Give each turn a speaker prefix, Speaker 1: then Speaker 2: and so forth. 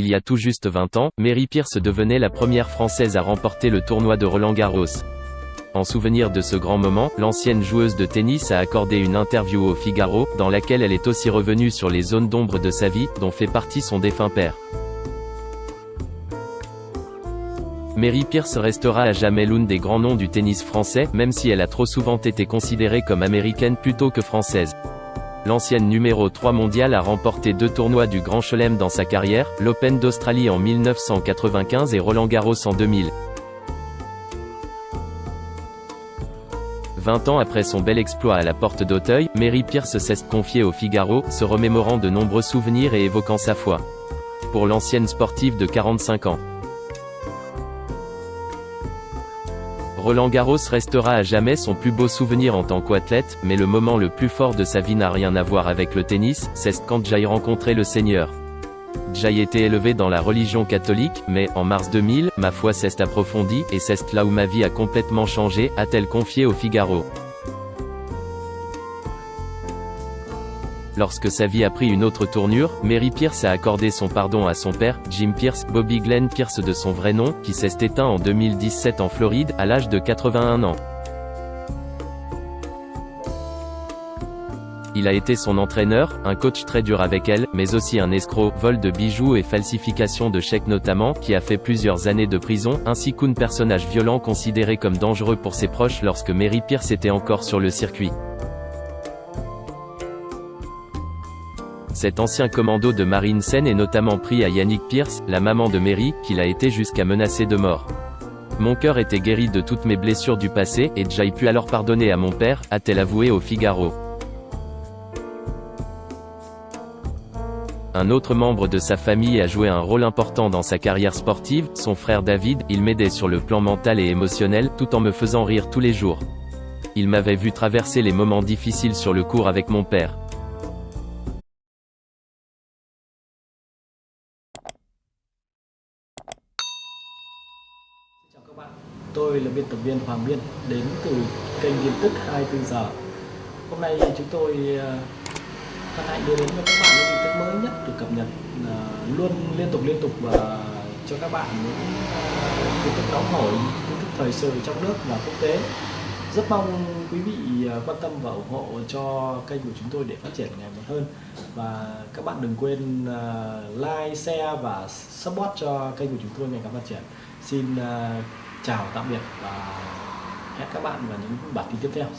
Speaker 1: il y a tout juste 20 ans, Mary Pierce devenait la première Française à remporter le tournoi de Roland-Garros. En souvenir de ce grand moment, l'ancienne joueuse de tennis a accordé une interview au Figaro, dans laquelle elle est aussi revenue sur les zones d'ombre de sa vie, dont fait partie son défunt père. Mary Pierce restera à jamais l'une des grands noms du tennis français, même si elle a trop souvent été considérée comme américaine plutôt que française. L'ancienne numéro 3 mondiale a remporté 2 tournois du Grand Chelem dans sa carrière, l'Open d'Australie en 1995 et Roland-Garros en 2000. 20 ans après son bel exploit à la Porte d'Auteuil, Mary Pierce s'est confiée au Figaro, se remémorant de nombreux souvenirs et évoquant sa foi. Pour l'ancienne sportive de 45 ans. Roland-Garros restera à jamais son plus beau souvenir en tant qu'athlète, mais le moment le plus fort de sa vie n'a rien à voir avec le tennis, c'est quand j'ai rencontré le Seigneur. J'ai été élevé dans la religion catholique, mais, en mars 2000, ma foi s'est approfondie, et c'est là où ma vie a complètement changé, a-t-elle confié au Figaro. Lorsque sa vie a pris une autre tournure, Mary Pierce a accordé son pardon à son père, Jim Pierce, Bobby Glenn Pierce de son vrai nom, qui s'est éteint en 2017 en Floride, à l'âge de 81 ans. Il a été son entraîneur, un coach très dur avec elle, mais aussi un escroc, vol de bijoux et falsification de chèques notamment, qui a fait plusieurs années de prison, ainsi qu'un personnage violent considéré comme dangereux pour ses proches lorsque Mary Pierce était encore sur le circuit. Cet ancien commando de Marine Sen est notamment pris à Yannick Pierce, la maman de Mary, qu'il a été jusqu'à menacer de mort. Mon cœur était guéri de toutes mes blessures du passé, et j'ai pu alors pardonner à mon père, a-t-elle avoué au Figaro. Un autre membre de sa famille a joué un rôle important dans sa carrière sportive, son frère David. Il m'aidait sur le plan mental et émotionnel, tout en me faisant rire tous les jours. Il m'avait vu traverser les moments difficiles sur le court avec mon père.
Speaker 2: Chào các bạn, tôi là biên tập viên Hoàng Biên, đến từ kênh tin tức 24 giờ. Hôm nay chúng tôi hân hạnh đưa đến cho các bạn những tin tức mới nhất được cập nhật luôn liên tục và cho các bạn những tin tức nóng hổi, tin tức thời sự trong nước và quốc tế. Rất mong quý vị quan tâm và ủng hộ cho kênh của chúng tôi để phát triển ngày một hơn. Và các bạn đừng quên like, share và support cho kênh của chúng tôi ngày càng phát triển. Xin chào tạm biệt và hẹn các bạn vào những bản tin tiếp theo.